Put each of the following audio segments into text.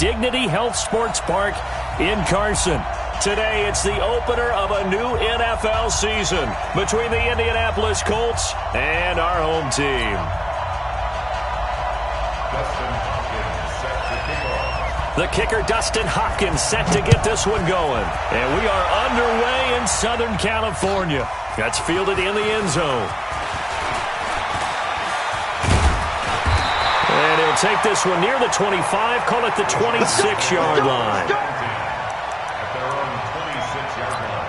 Dignity Health Sports Park in Carson. Today, it's the opener of a new NFL season between the Indianapolis Colts and our home team. The kicker, Dustin Hopkins, set to get this one going. And we are underway in Southern California. That's fielded in the end zone. And he'll take this one near the 25, call it the 26-yard line. At their own 26-yard line.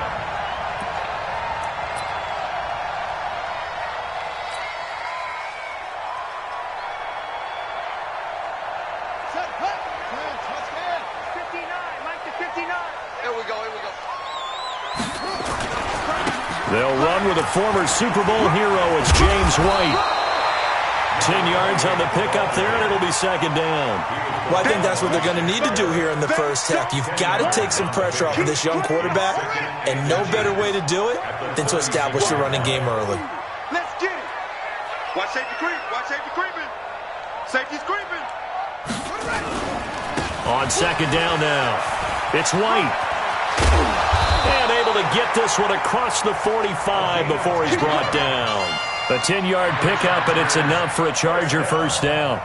They'll run with a former Super Bowl hero. It's James White. 10 yards on the pickup there, and it'll be second down. Well, I think that's what they're going to need to do here in the first half. You've got to take some pressure off of this young quarterback, and no better way to do it than to establish the running game early. Let's get it. Watch safety creep. Watch safety creeping. Safety's creeping. On second down now, it's White. And able to get this one across the 45 before he's brought down. A 10-yard pickup, and it's enough for a Charger first down.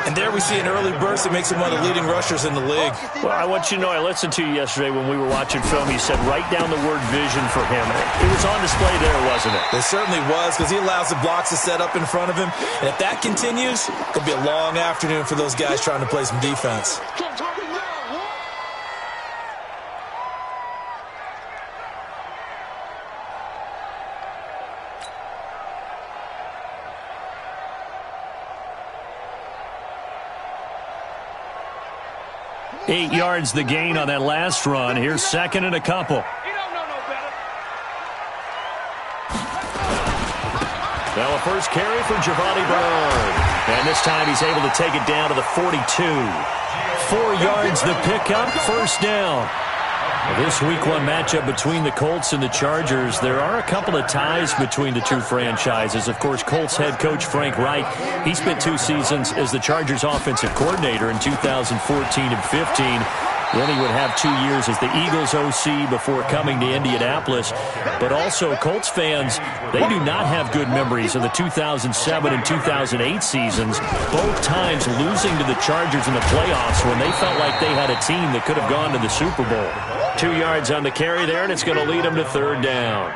And there we see an early burst that makes him one of the leading rushers in the league. Well, I want you to know, I listened to you yesterday when we were watching film. You said write down the word vision for him. It was on display there, wasn't it? It certainly was, because he allows the blocks to set up in front of him. And if that continues, it could be a long afternoon for those guys trying to play some defense. 8 yards the gain on that last run. Here's second and a couple. Now a first carry for Giovanni Bernard. And this time he's able to take it down to the 42. 4 yards the pickup, first down. This week one matchup between the Colts and the Chargers. There are a couple of ties between the two franchises. Of course, Colts head coach Frank Reich, he spent 2 seasons as the Chargers offensive coordinator in 2014 and 15. Then he would have 2 years as the Eagles OC before coming to Indianapolis. But also, Colts fans, they do not have good memories of the 2007 and 2008 seasons, both times losing to the Chargers in the playoffs when they felt like they had a team that could have gone to the Super Bowl. 2 yards on the carry there, and it's going to lead them to third down.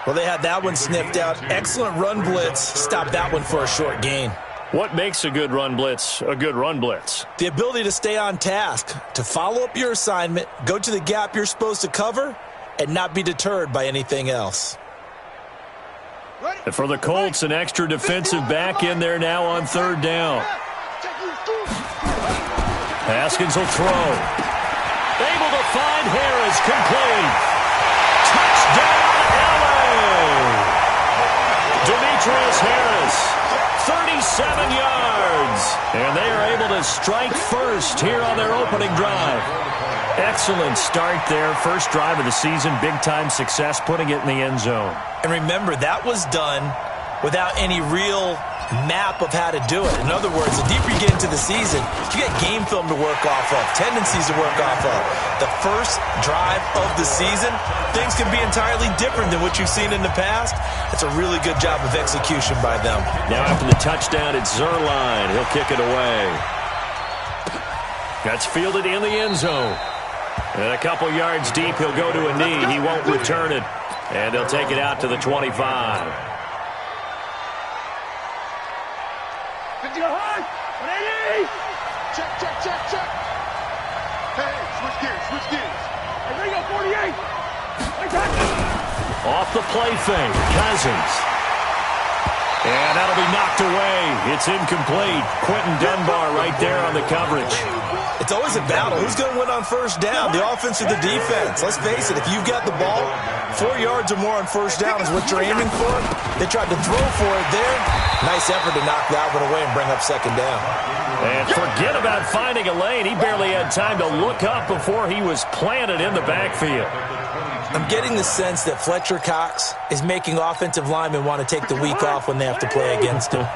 Well, they had that one sniffed out. Excellent run blitz. Stopped that one for a short gain. What makes a good run blitz a good run blitz? The ability to stay on task, to follow up your assignment, go to the gap you're supposed to cover, and not be deterred by anything else. And for the Colts, an extra defensive back in there now on third down. Haskins will throw. Able to find Harris, complete. Touchdown, LA! Demetrius Harris. 37 yards. And they are able to strike first here on their opening drive. Excellent start there. First drive of the season. Big-time success putting it in the end zone. And remember, that was done without any real map of how to do it. In other words, the deeper you get into the season, you get game film to work off of, tendencies to work off of. The first drive of the season, things can be entirely different than what you've seen in the past. It's a really good job of execution by them. Now after the touchdown, it's Zerline. He'll kick it away. That's fielded in the end zone. And a couple yards deep, he'll go to a knee. He won't return it. And they'll take it out to the 25. 180! Check, check, check, check. Hey, switch gears, switch gears. Hey, there you go, 48. Off the play fake, Cousins. And that'll be knocked away. It's incomplete. Quentin Dunbar right there on the coverage. It's always a battle. Who's going to win on first down, the offense or the defense? Let's face it, if you've got the ball, 4 yards or more on first down is what you're aiming for. They tried to throw for it there. Nice effort to knock that one away and bring up second down. And forget about finding a lane. He barely had time to look up before he was planted in the backfield. I'm getting the sense that Fletcher Cox is making offensive linemen want to take the week off when they have to play against him.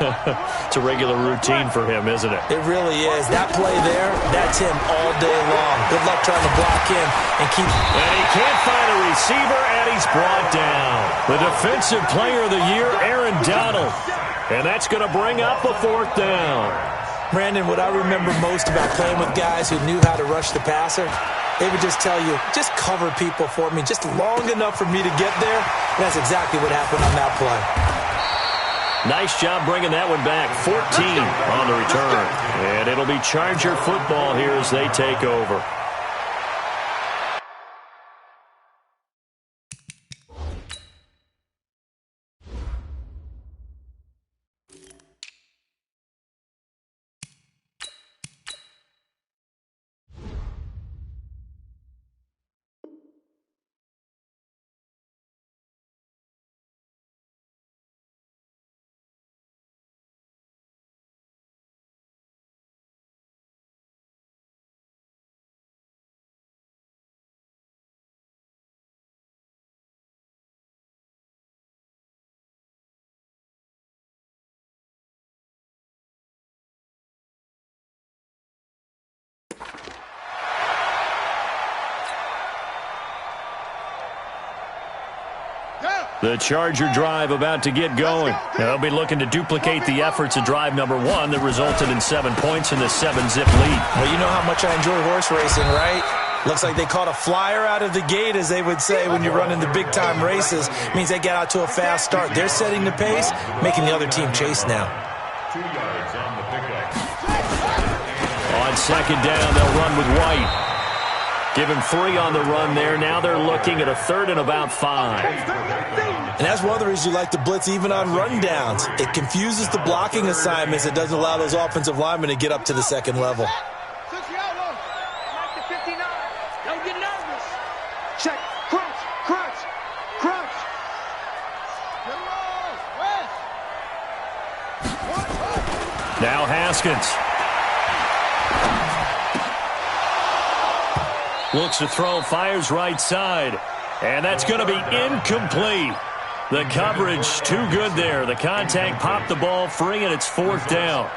It's a regular routine for him, isn't it? It really is. That play there, that's him all day long. Good luck trying to block him and keep... And he can't find a receiver, and he's brought down. The Defensive Player of the Year, Aaron Donald. And that's going to bring up a 4th down. Brandon, what I remember most about playing with guys who knew how to rush the passer, they would just tell you, just cover people for me, just long enough for me to get there. And that's exactly what happened on that play. Nice job bringing that one back. 14 on the return. And it'll be Charger football here as they take over. The Charger drive about to get going. They'll be looking to duplicate the efforts of drive number 1 that resulted in 7 points in the 7-zip lead. Well, you know how much I enjoy horse racing, right? Looks like they caught a flyer out of the gate, as they would say when you're running the big-time races. Means they get out to a fast start. They're setting the pace, making the other team chase now. 2 yards on the pickup. On 2nd down, they'll run with White. Give him 3 on the run there. Now they're looking at a 3rd and about 5. And that's one of the reasons you like to blitz even on rundowns. It confuses the blocking assignments. It doesn't allow those offensive linemen to get up to the 2nd level. Don't get nervous. Check. Crunch. Crunch. Crunch. Now Haskins. Looks to throw, fires right side. And that's going to be incomplete. The coverage too good there. The contact popped the ball free, and it's 4th down.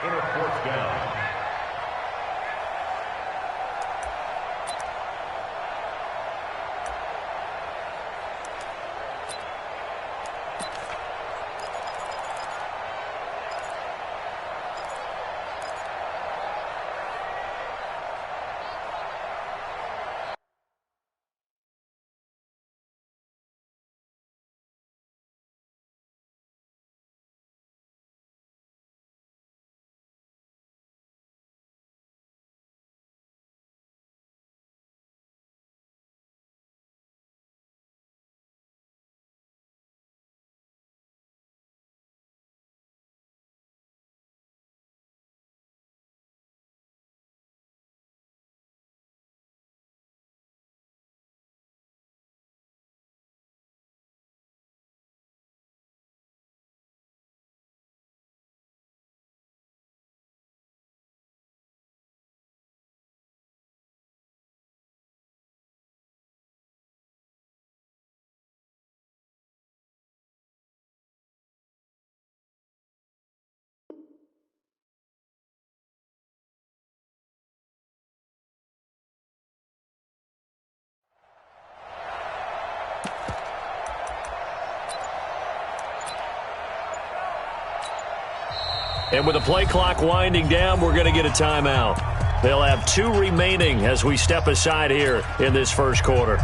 And with the play clock winding down, we're going to get a timeout. They'll have 2 remaining as we step aside here in this first quarter.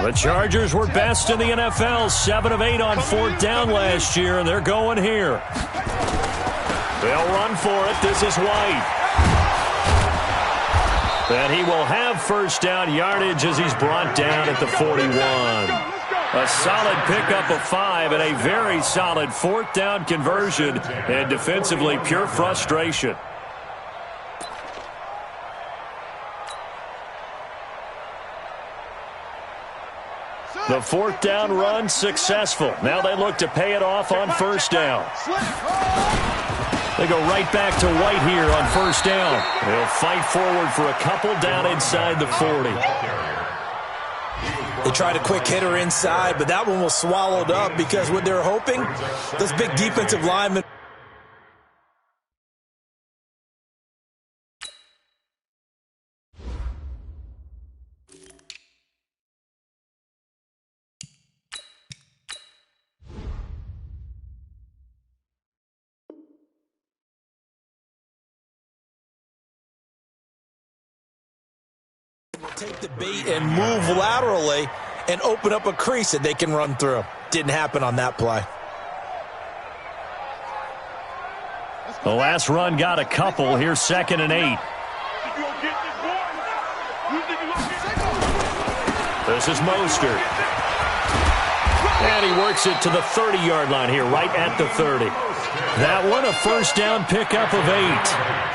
The Chargers were best in the NFL, 7 of 8 on 4th down last year, and they're going here. They'll run for it. This is White. And he will have 1st down yardage as he's brought down at the 41. A solid pickup of 5 and a very solid 4th down conversion, and defensively pure frustration. Sir! The fourth down run successful. Now they look to pay it off on first down. They go right back to White here on first down. They'll fight forward for a couple down inside the 40. They tried a quick hitter inside, but that one was swallowed up because what they're hoping, those big defensive linemen. Take the bait and move laterally and open up a crease that they can run through. Didn't happen on that play. The last run got a couple. Here's 2nd and 8. This is Mostert. And he works it to the 30-yard line here, right at the 30. That one, a first down pickup of 8.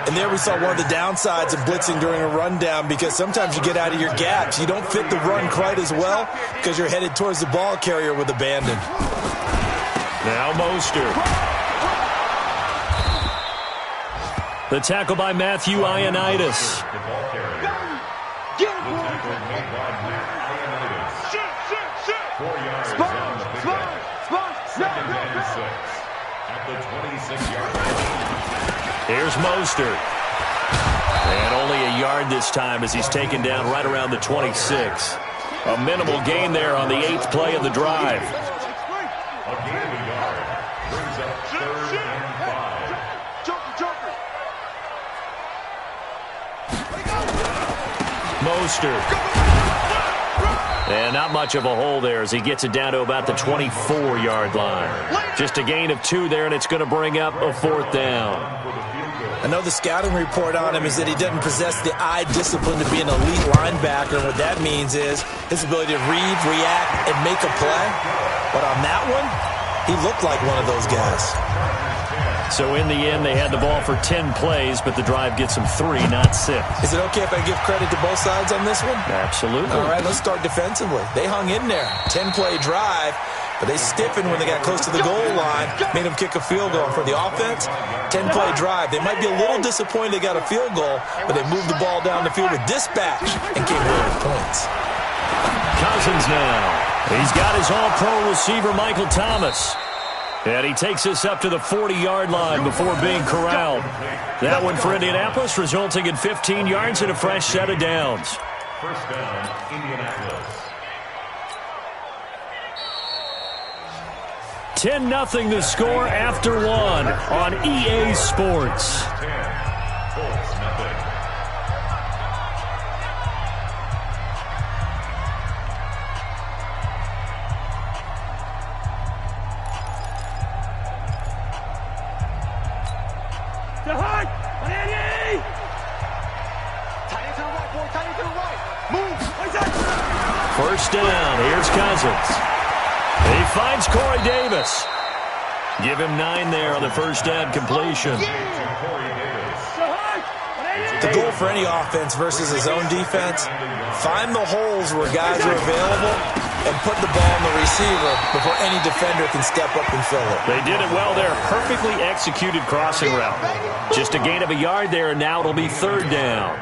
And there we saw one of the downsides of blitzing during a rundown, because sometimes you get out of your gaps. You don't fit the run quite as well because you're headed towards the ball carrier with abandon. Now Mostert. The tackle by Matthew Ioannidis. Here's Mostert. And only a yard this time as he's taken down right around the 26. A minimal gain there on the 8th play of the drive. A gain of a yard brings up 3rd and 5. Mostert. And not much of a hole there as he gets it down to about the 24-yard line. Just a gain of 2 there, and it's going to bring up a 4th down. I know the scouting report on him is that he doesn't possess the eye discipline to be an elite linebacker. And what that means is his ability to read, react, and make a play. But on that one, he looked like one of those guys. So in the end, they had the ball for 10 plays, but the drive gets them 3, not 6. Is it okay if I give credit to both sides on this one? Absolutely. All right, let's start defensively. They hung in there. 10-play drive. But they stiffened when they got close to the goal line, made them kick a field goal. For the offense, 10-play drive. They might be a little disappointed they got a field goal, but they moved the ball down the field with dispatch and came away with points. Cousins now. He's got his all-pro receiver, Michael Thomas. And he takes us up to the 40-yard line before being corralled. That one for Indianapolis, resulting in 15 yards and a fresh set of downs. First down, Indianapolis. 10-0 the score after 1 on EA Sports. 10, Colts, nothing. First down, here's Cousins. He finds Corey Davis. Give him 9 there on the first down completion. The goal for any offense versus his own defense, find the holes where guys are available and put the ball on the receiver before any defender can step up and fill it. They did it well there. Perfectly executed crossing route. Just a gain of a yard there, and now it'll be 3rd down.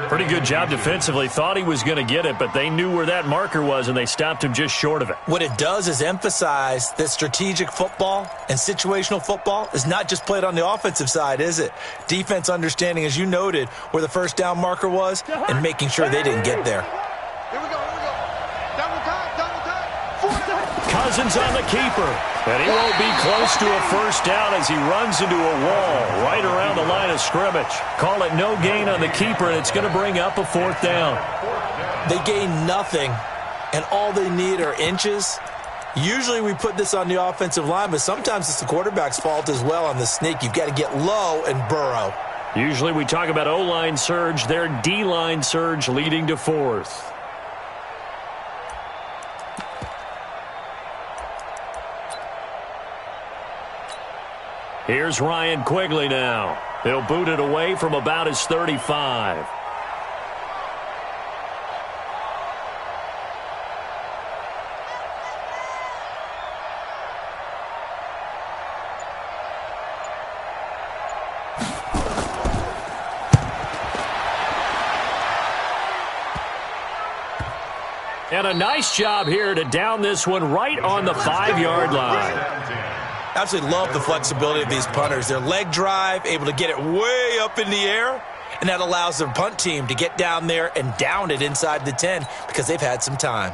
Pretty good job defensively. Thought he was going to get it, but they knew where that marker was, and they stopped him just short of it. What it does is emphasize that strategic football and situational football is not just played on the offensive side, is it? Defense understanding, as you noted, where the first down marker was and making sure they didn't get there. Cousins on the keeper, and he won't be close to a first down as he runs into a wall right around the line of scrimmage. Call it no gain on the keeper, and it's going to bring up a 4th down. They gain nothing, and all they need are inches. Usually we put this on the offensive line, but sometimes it's the quarterback's fault as well on the sneak. You've got to get low and burrow. Usually we talk about O-line surge, their D-line surge leading to 4th. Here's Ryan Quigley now. He'll boot it away from about his 35. And a nice job here to down this one right on the 5-yard line. Absolutely love the flexibility of these punters. Their leg drive, able to get it way up in the air, and that allows their punt team to get down there and down it inside the 10 because they've had some time.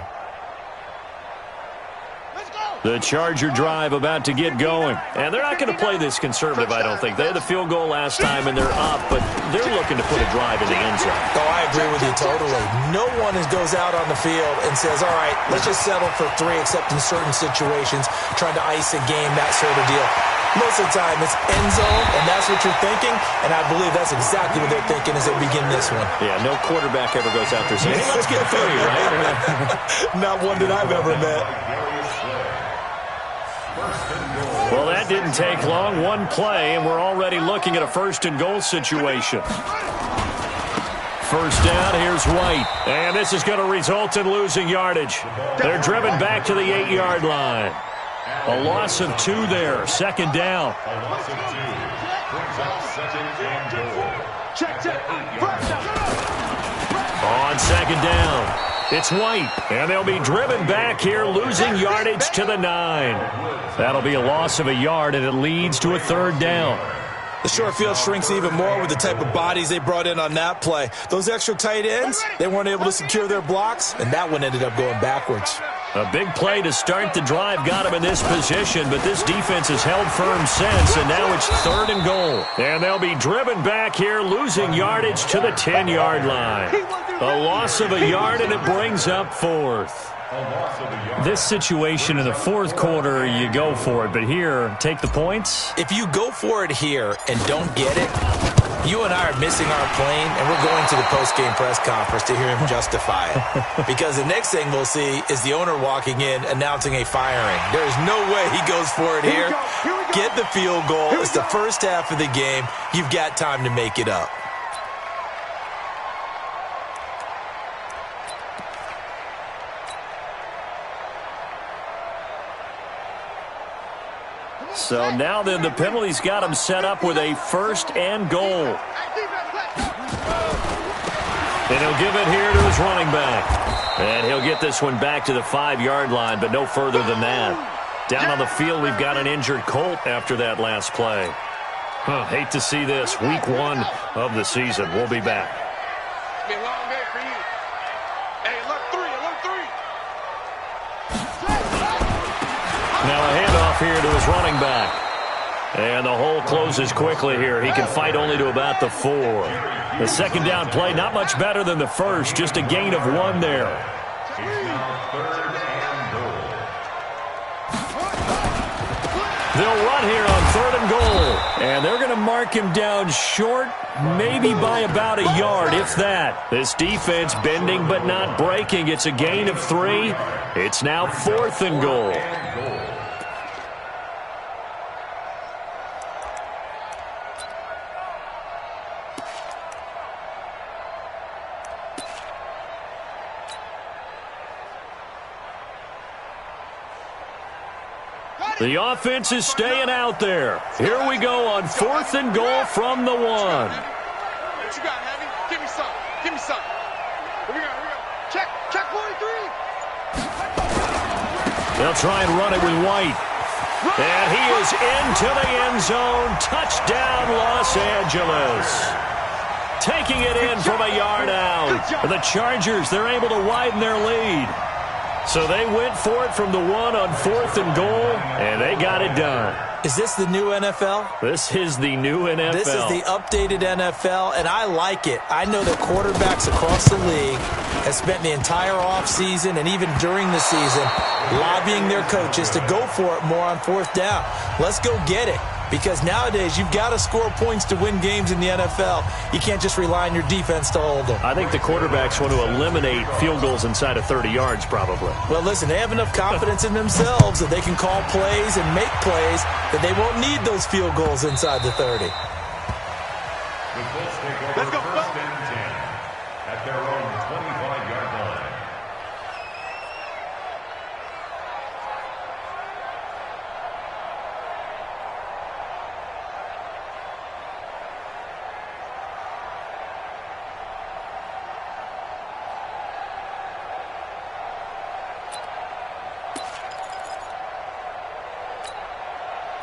The Charger drive about to get going. And they're not going to play this conservative, I don't think. They had the field goal last time, and they're up, but they're looking to put a drive in the end zone. Oh, I agree with you totally. No one goes out on the field and says, all right, let's just settle for 3, except in certain situations, trying to ice a game, that sort of deal. Most of the time, it's end zone, and that's what you're thinking, and I believe that's exactly what they're thinking as they begin this one. Yeah, no quarterback ever goes out there saying, hey, let's get 3, right? Not one that I've ever met. Well, that didn't take long. One play, and we're already looking at a 1st and goal situation. First down, here's White. And this is going to result in losing yardage. They're driven back to the 8-yard line. A loss of 2 there. 2nd down. A loss of 2 brings up 2nd and goal. Check. On 2nd down, it's White. And they'll be driven back here, losing yardage to the 9. That'll be a loss of a yard, and it leads to a 3rd down. The short field shrinks even more with the type of bodies they brought in on that play. Those extra tight ends, they weren't able to secure their blocks, and that one ended up going backwards. A big play to start the drive got him in this position, but this defense has held firm since, and now it's 3rd and goal. And they'll be driven back here, losing yardage to the 10-yard line. A loss of a yard, and it brings up 4th. This situation in the 4th quarter, you go for it, but here, take the points. If you go for it here and don't get it, you and I are missing our plane, and we're going to the post-game press conference to hear him justify it. Because the next thing we'll see is the owner walking in announcing a firing. There is no way he goes for it here. Get the field goal. It's the first half of the game. You've got time to make it up. So now then, the penalty's got him set up with a 1st and goal. And he'll give it here to his running back. And he'll get this one back to the 5-yard line, but no further than that. Down on the field, we've got an injured Colt after that last play. Hate to see this. Week 1 of the season. We'll be back. It's been a long day for you. Hey, look 3. Now a handoff here to his running back. And the hole closes quickly here. He can fight only to about the 4. The 2nd down play, not much better than the first. Just a gain of 1 there. It's now 3rd and goal. They'll run here on 3rd and goal. And they're going to mark him down short, maybe by about a yard, if that. This defense bending but not breaking. It's a gain of 3. It's now 4th and goal. The offense is staying out there. Here we go on 4th and goal from the 1. What you got, Heavy? Give me some. Give me some. Here we go. Check 43. They'll try and run it with White. And he is into the end zone. Touchdown, Los Angeles. Taking it in from a yard out. The Chargers, they're able to widen their lead. So they went for it from the 1 on 4th and goal, and they got it done. Is this the new NFL? This is the new NFL. This is the updated NFL, and I like it. I know that quarterbacks across the league have spent the entire offseason and even during the season lobbying their coaches to go for it more on 4th down. Let's go get it. Because nowadays, you've got to score points to win games in the NFL. You can't just rely on your defense to hold them. I think the quarterbacks want to eliminate field goals inside of 30 yards, probably. Well, listen, they have enough confidence in themselves that they can call plays and make plays that they won't need those field goals inside the 30. The Colts take over 1st and 10 at their own 25-yard line.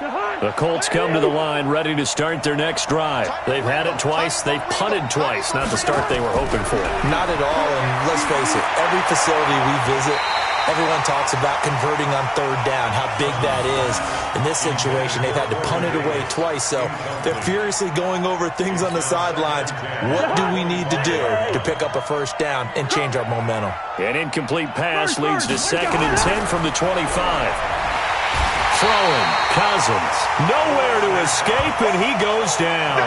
The Colts come to the line ready to start their next drive. They've had it twice. They've punted twice. Not the start they were hoping for. Not at all, and let's face it, every facility we visit, everyone talks about converting on third down, how big that is. In this situation, they've had to punt it away twice, so they're furiously going over things on the sidelines. What do we need to do to pick up a first down and change our momentum? An incomplete pass leads to 2nd and 10 from the 25. Throwing, Cousins, nowhere to escape, and he goes down.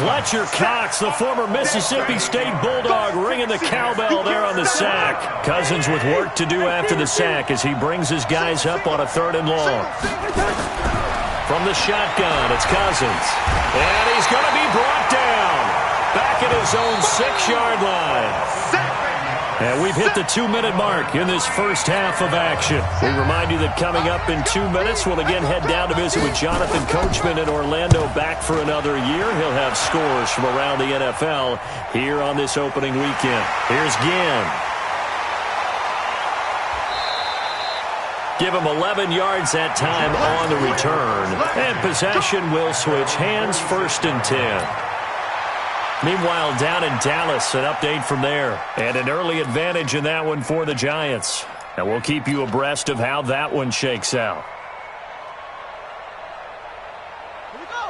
Fletcher Cox, the former Mississippi State Bulldog, ringing the cowbell there on the sack. Cousins with work to do after the sack as he brings his guys up on a 3rd and long. From the shotgun, it's Cousins, and he's going to be brought down back at his own 6-yard line. And we've hit the 2-minute mark in this first half of action. We remind you that coming up in 2 minutes, we'll again head down to visit with Jonathan Coachman in Orlando, back for another year. He'll have scores from around the NFL here on this opening weekend. Here's Ginn. Give him 11 yards that time on the return. And possession will switch hands, 1st and 10. Meanwhile, down in Dallas, an update from there. And an early advantage in that one for the Giants. And we'll keep you abreast of how that one shakes out.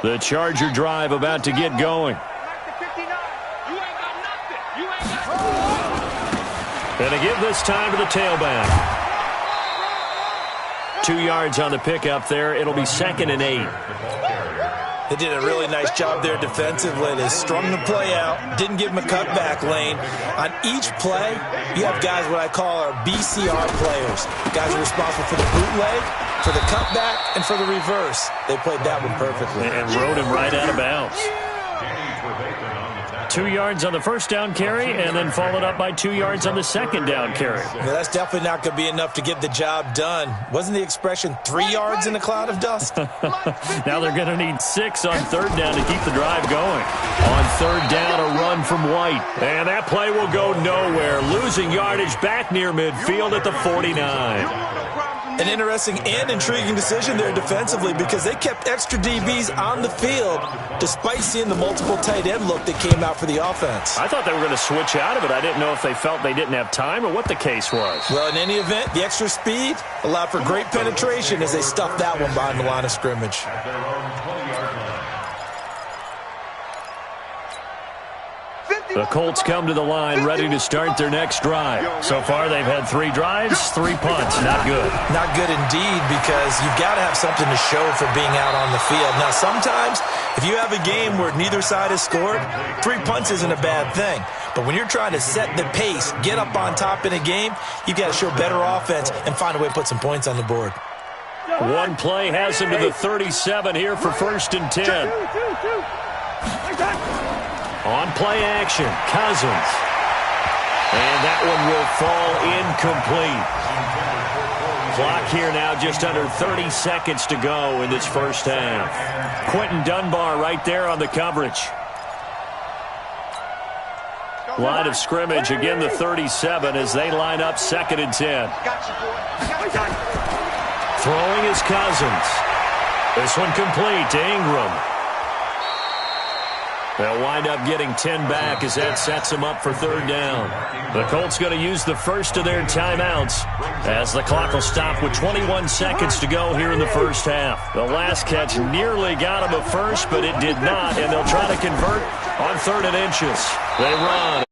The Charger drive about to get going. And to give this time to the tailback. 2 yards on the pickup there. It'll be 2nd and 8. They did a really nice job there defensively. They strung the play out, didn't give him a cutback lane. On each play, you have guys what I call our BCR players. Guys are responsible for the bootleg, for the cutback, and for the reverse. They played that one perfectly. And rode him right out of bounds. 2 yards on the first down carry, and then followed up by 2 yards on the second down carry. Yeah, that's definitely not going to be enough to get the job done. Wasn't the expression 3 yards in a cloud of dust? Now they're going to need 6 on 3rd down to keep the drive going. On 3rd down, a run from White. And that play will go nowhere. Losing yardage back near midfield at the 49. An interesting and intriguing decision there defensively because they kept extra DBs on the field despite seeing the multiple tight end look that came out for the offense. I thought they were going to switch out of it. I didn't know if they felt they didn't have time or what the case was. Well, in any event, the extra speed allowed for great penetration as they stuffed that one behind the line of scrimmage. The Colts come to the line ready to start their next drive. So far, they've had 3 drives, 3 punts. Not good. Not good indeed, because you've got to have something to show for being out on the field. Now, sometimes, if you have a game where neither side has scored, 3 punts isn't a bad thing. But when you're trying to set the pace, get up on top in a game, you've got to show better offense and find a way to put some points on the board. One play has him to the 37 here for 1st and 10. On play action, Cousins. And that one will fall incomplete. Clock here now just under 30 seconds to go in this first half. Quentin Dunbar right there on the coverage. Line of scrimmage, again the 37 as they line up 2nd and 10. Throwing is Cousins. This one complete to Ingram. They'll wind up getting 10 back as that sets them up for 3rd down. The Colts going to use the first of their timeouts as the clock will stop with 21 seconds to go here in the first half. The last catch nearly got him a first, but it did not, and they'll try to convert on 3rd and inches. They run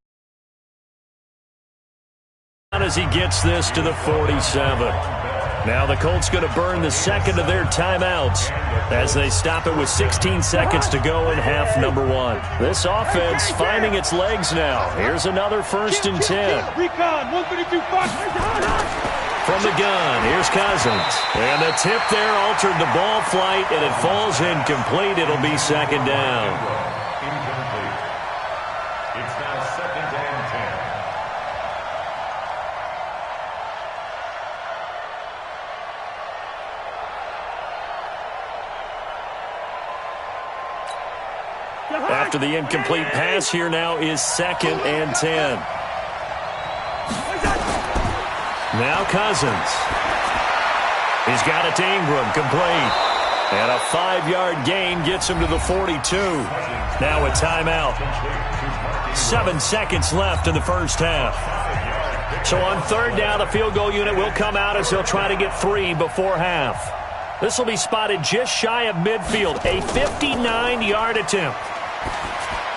as he gets this to the 47. Now the Colts going to burn the second of their timeouts as they stop it with 16 seconds to go in half number 1. This offense finding its legs now. Here's another 1st and 10. From the gun, here's Cousins. And the tip there altered the ball flight, and it falls incomplete. It'll be 2nd down. Incomplete. It's now 2nd and 10. After the incomplete pass, here now is 2nd and 10. Now Cousins. He's got it to Ingram, complete. And a 5-yard gain gets him to the 42. Now a timeout. 7 seconds left in the first half. So on third down, the field goal unit will come out as he'll try to get 3 before half. This will be spotted just shy of midfield. A 59-yard attempt.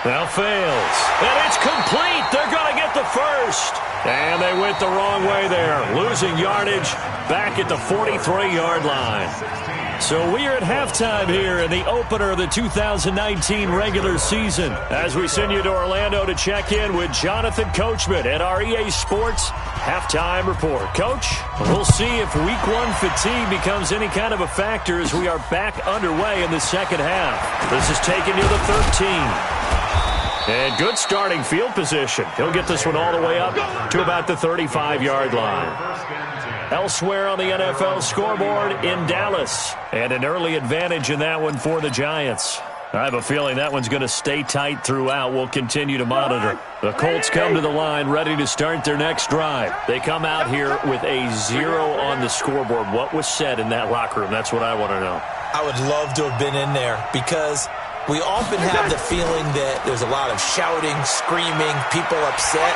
Now fails. And it's complete. They're going to get the first. And they went the wrong way there. Losing yardage back at the 43-yard line. So we are at halftime here in the opener of the 2019 regular season as we send you to Orlando to check in with Jonathan Coachman at our EA Sports Halftime Report. Coach, we'll see if Week 1 fatigue becomes any kind of a factor as we are back underway in the second half. This is taken near the 13. And good starting field position. He'll get this one all the way up to about the 35-yard line. Elsewhere on the NFL scoreboard in Dallas. And an early advantage in that one for the Giants. I have a feeling that one's going to stay tight throughout. We'll continue to monitor. The Colts come to the line ready to start their next drive. They come out here with a 0 on the scoreboard. What was said in that locker room? That's what I want to know. I would love to have been in there because we often have the feeling that there's a lot of shouting, screaming, people upset.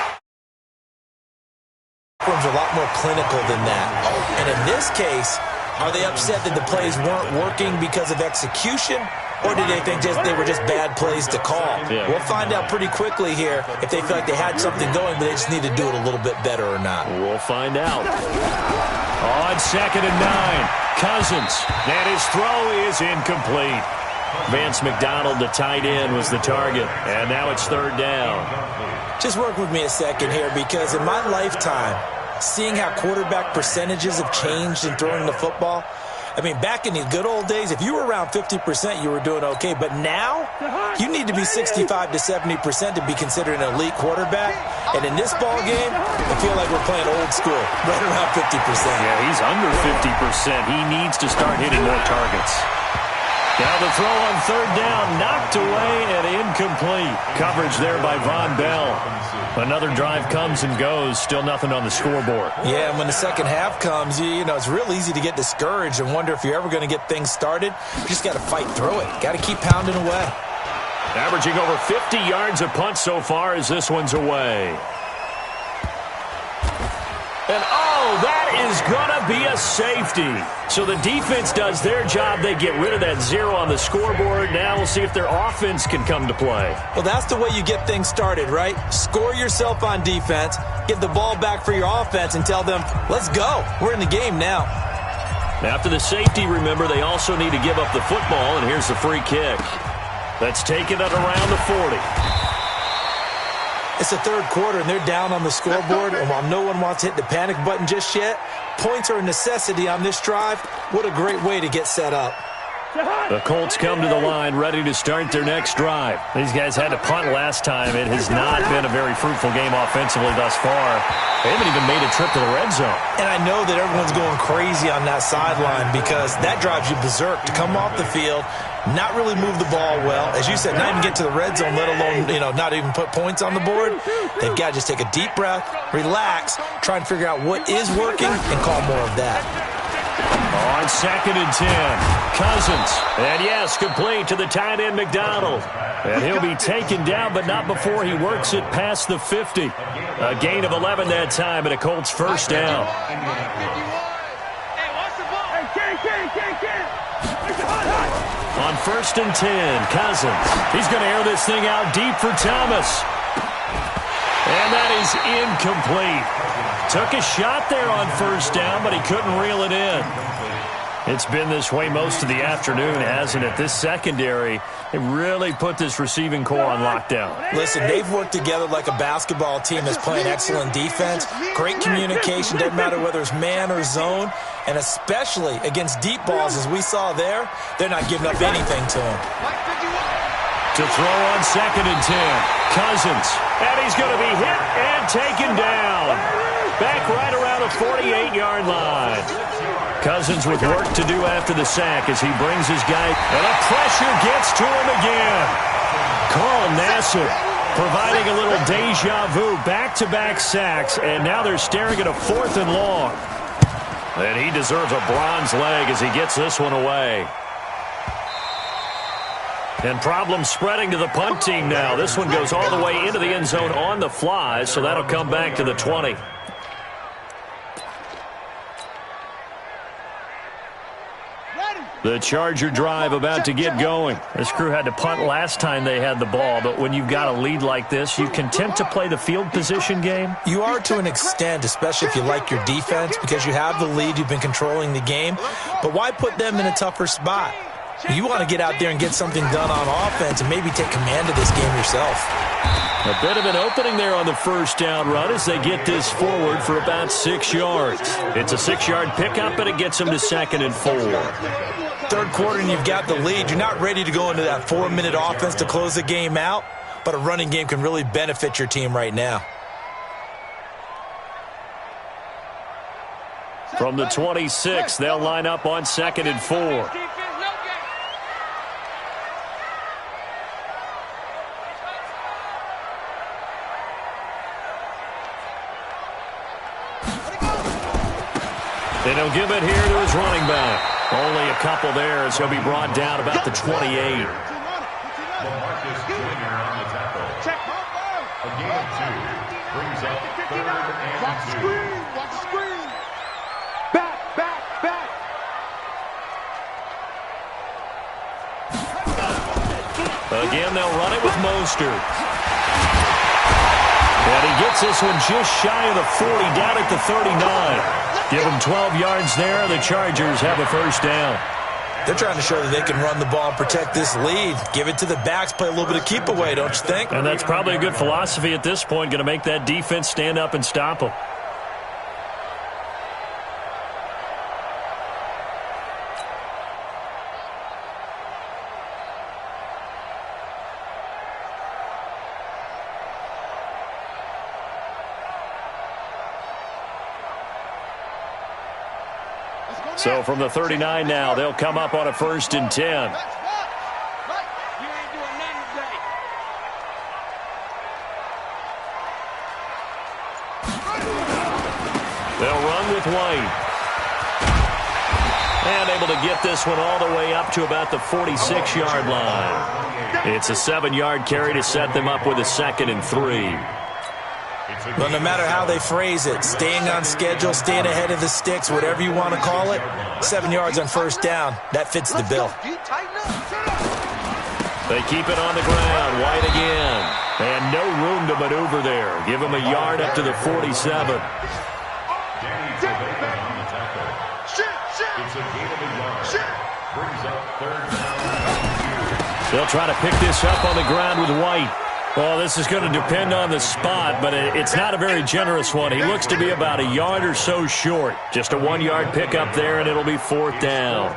Rooms are a lot more clinical than that. And in this case, are they upset that the plays weren't working because of execution, or did they think they were just bad plays to call? Yeah. We'll find out pretty quickly here if they feel like they had something going, but they just need to do it a little bit better or not. We'll find out. On 2nd and 9, Cousins, and his throw is incomplete. Vance McDonald, the tight end, was the target, and now it's 3rd down. Just work with me a second here, because in my lifetime, seeing how quarterback percentages have changed in throwing the football, I mean, back in the good old days, if you were around 50%, you were doing okay. But now, you need to be 65 to 70% to be considered an elite quarterback. And in this ball game, I feel like we're playing old school, right around 50%. Yeah, he's under 50%. He needs to start hitting more targets. Now the throw on 3rd down, knocked away and incomplete. Coverage there by Von Bell. Another drive comes and goes, still nothing on the scoreboard. Yeah, and when the second half comes, you know, it's real easy to get discouraged and wonder if you're ever going to get things started. You just got to fight through it. Got to keep pounding away. Averaging over 50 yards a punt so far as this one's away. And, oh, that is going to be a safety. So the defense does their job. They get rid of that 0 on the scoreboard. Now we'll see if their offense can come to play. Well, that's the way you get things started, right? Score yourself on defense, get the ball back for your offense, and tell them, let's go. We're in the game now. After the safety, remember, they also need to give up the football, and here's the free kick. That's taken at around the 40. It's the 3rd quarter, and they're down on the scoreboard, and while no one wants to hit the panic button just yet, points are a necessity on this drive. What a great way to get set up. The Colts come to the line ready to start their next drive. These guys had to punt last time. It has not been a very fruitful game offensively thus far. They haven't even made a trip to the red zone. And I know that everyone's going crazy on that sideline because that drives you berserk to come off the field, not really move the ball well. As you said, not even get to the red zone, let alone, not even put points on the board. They've got to just take a deep breath, relax, try and figure out what is working, and call more of that. On 2nd and 10, Cousins. And yes, complete to the tight end McDonald. And he'll be taken down, but not before he works it past the 50. A gain of 11 that time, and a Colts 1st down. On 1st and 10, Cousins. He's going to air this thing out deep for Thomas. And that is incomplete. Took a shot there on 1st down, but he couldn't reel it in. It's been this way most of the afternoon, hasn't it? This secondary, they really put this receiving core on lockdown. Listen, they've worked together like a basketball team that's playing excellent defense. Great communication, doesn't matter whether it's man or zone. And especially against deep balls, as we saw there, they're not giving up anything to him. To throw on 2nd and 10, Cousins. And he's going to be hit and taken down. Back right around the 48-yard line. Cousins with work to do after the sack as he brings his guy. And the pressure gets to him again. Carl Nassib providing a little deja vu. Back-to-back sacks, and now they're staring at a 4th and long. And he deserves a bronze leg as he gets this one away. And problem spreading to the punt team now. This one goes all the way into the end zone on the fly, so that'll come back to the 20. The Charger drive about to get going. This crew had to punt last time they had the ball, but when you've got a lead like this, you content to play the field position game? You are to an extent, especially if you like your defense, because you have the lead, you've been controlling the game. But why put them in a tougher spot? You want to get out there and get something done on offense and maybe take command of this game yourself. A bit of an opening there on the first down run as they get this forward for about 6 yards. It's a 6-yard pickup, and it gets them to 2nd and 4. Third quarter and you've got the lead. You're not ready to go into that 4-minute offense to close the game out, but a running game can really benefit your team right now. From the 26, they'll line up on 2nd and 4. And he'll give it here to his running back. Only a couple there as he'll be brought down about the 28. Marcus Jr. on the tackle. A gain of 2. Brings up 3rd and 2. Watch the screen. Back. Again, they'll run it with Mostert. And he gets this one just shy of the 40, down at the 39. Give them 12 yards there. The Chargers have a first down. They're trying to show that they can run the ball and protect this lead. Give it to the backs, play a little bit of keep away, don't you think? And that's probably a good philosophy at this point, going to make that defense stand up and stop them. So from the 39 now, they'll come up on a 1st and 10. They'll run with White. And able to get this one all the way up to about the 46-yard line. It's a 7-yard carry to set them up with a 2nd and 3. But no matter how they phrase it, staying on schedule, staying ahead of the sticks, whatever you want to call it, 7 yards on first down, that fits the bill. They keep it on the ground. White again. And no room to maneuver there. Give him a yard up to the 47. It's a gain of a yard. Brings up 3rd down. They'll try to pick this up on the ground with White. Well, this is going to depend on the spot, but it's not a very generous one. He looks to be about a yard or so short. Just a 1-yard pickup there, and it'll be 4th down.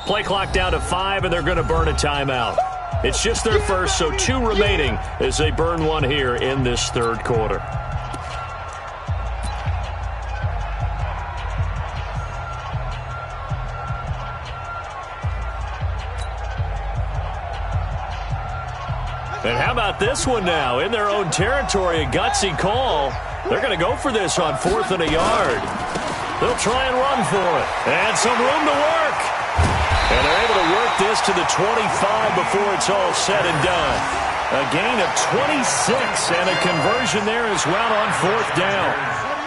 Play clock down to 5, and they're going to burn a timeout. It's just their first, so 2 remaining as they burn one here in this 3rd quarter. And how about this one now? In their own territory, a gutsy call. They're going to go for this on 4th and a yard. They'll try and run for it. And some room to work. And they're able to work this to the 25 before it's all said and done. A gain of 26 and a conversion there as well on 4th down.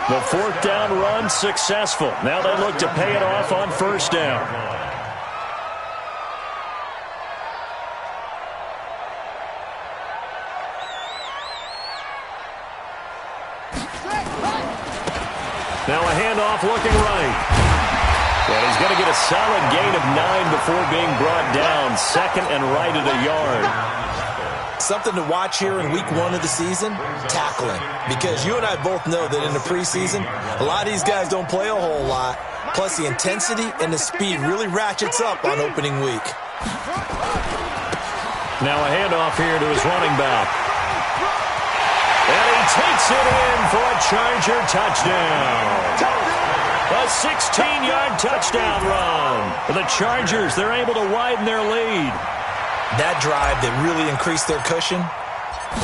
The 4th down run successful. Now they look to pay it off on 1st down. Now a handoff looking right. And he's going to get a solid gain of 9 before being brought down. 2nd and right at a yard. Something to watch here in week 1 of the season, tackling. Because you and I both know that in the preseason, a lot of these guys don't play a whole lot. Plus the intensity and the speed really ratchets up on opening week. Now a handoff here to his running back. And he takes it in for a Charger touchdown. A 16-yard touchdown run. The Chargers, they're able to widen their lead. That drive that really increased their cushion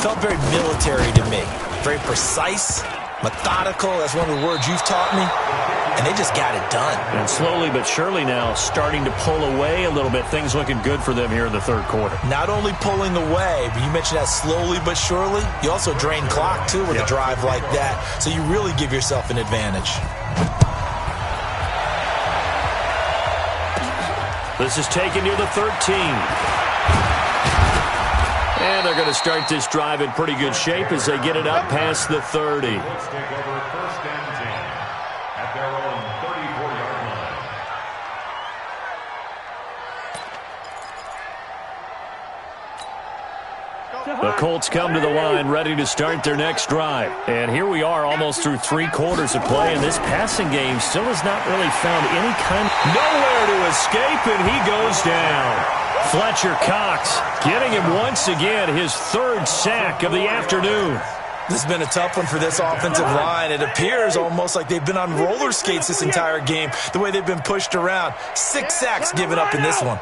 felt very military to me. Very precise, methodical. That's one of the words you've taught me. And they just got it done. And slowly but surely now starting to pull away a little bit. Things looking good for them here in the third quarter. Not only pulling away, but you mentioned that slowly but surely. You also drain clock, too, with a drive like that. So you really give yourself an advantage. This is taken near the 13. And they're going to start this drive in pretty good shape as they get it up past the 30. Let's take over first and 10 at their own 34-yard line. The Colts come to the line ready to start their next drive. And here we are almost through 3 quarters of play, and this passing game still has not really found any kind of nowhere to escape, and he goes down. Fletcher Cox getting him once again his 3rd sack of the afternoon. This has been a tough one for this offensive line. It appears almost like they've been on roller skates this entire game, the way they've been pushed around. 6 sacks given up in this one.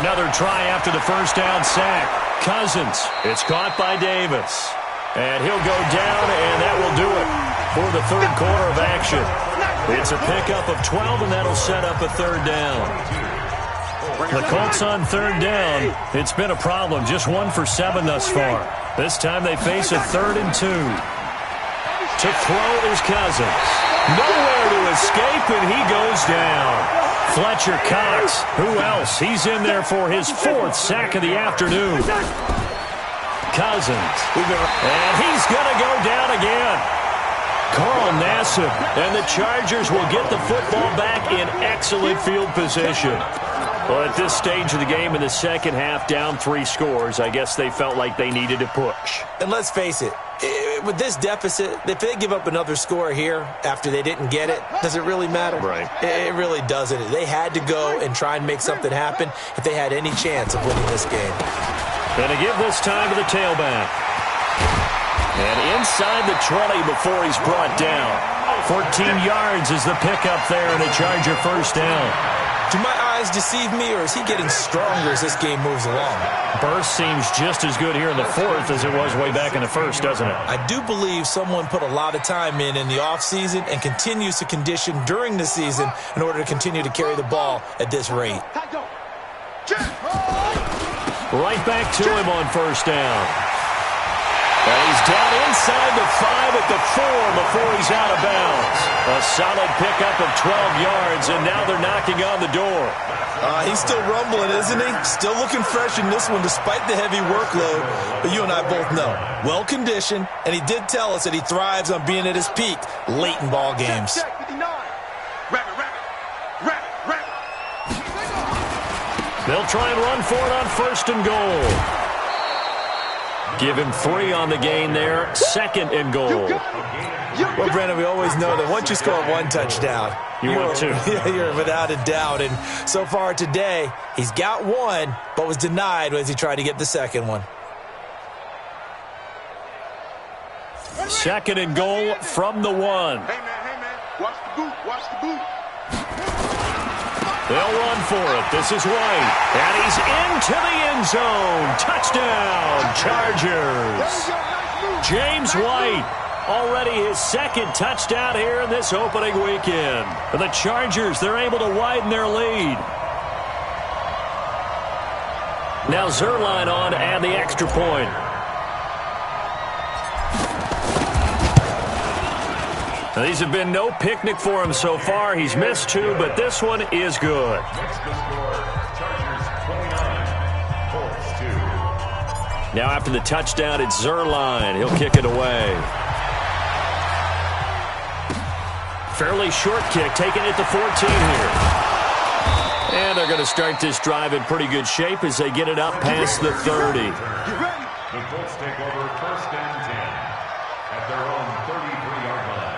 Another try after the first down sack. Cousins, it's caught by Davis. And he'll go down, and that will do it for the third quarter of action. It's a pickup of 12, and that'll set up a 3rd down. The Colts on 3rd down. It's been a problem. Just 1 for 7 thus far. This time they face a 3rd and 2. To throw is Cousins. Nowhere to escape, and he goes down. Fletcher Cox, who else? He's in there for his 4th sack of the afternoon. Cousins. And he's going to go down again. Carl Nassib. And the Chargers will get the football back in excellent field position. Well, at this stage of the game in the second half, down 3 scores, I guess they felt like they needed to push. And let's face it, with this deficit, if they give up another score here after they didn't get it, does it really matter? Right. It really doesn't. They had to go and try and make something happen if they had any chance of winning this game. And to give this time to the tailback. And inside the 20 before he's brought down. 14 yards is the pickup there, and a Charger first down. Do my eyes deceive me, or is he getting stronger as this game moves along? Burst seems just as good here in the 4th as it was way back in the 1st, doesn't it? I do believe someone put a lot of time in the offseason and continues to condition during the season in order to continue to carry the ball at this rate. Right back to him on first down. And he's down inside the 5 at the 4 before he's out of bounds. A solid pickup of 12 yards, and now they're knocking on the door. He's still rumbling, isn't he? Still looking fresh in this one despite the heavy workload. But you and I both know, well-conditioned, and he did tell us that he thrives on being at his peak late in ball games. They'll try and run for it on 1st and goal. Give him 3 on the gain there. 2nd and goal. Well, Brandon, we always know that once you score 1 touchdown, want 2. You're without a doubt. And so far today, he's got 1, but was denied as he tried to get the 2nd one. 2nd and goal from the 1. Hey, man, watch the boot, watch the boot. They'll run for it. This is White. And he's into the end zone. Touchdown, Chargers. James White, already his 2nd touchdown here in this opening weekend. For the Chargers, they're able to widen their lead. Now Zerline on to add the extra point. Now, these have been no picnic for him so far. He's missed 2, but this one is good. Next to score, Chargers 29, Colts 2. Now after the touchdown, it's Zerline. He'll kick it away. Fairly short kick, taking it to 14 here. And they're going to start this drive in pretty good shape as they get it up past the 30. The Colts take over 1st and 10 at their own 33-yard line.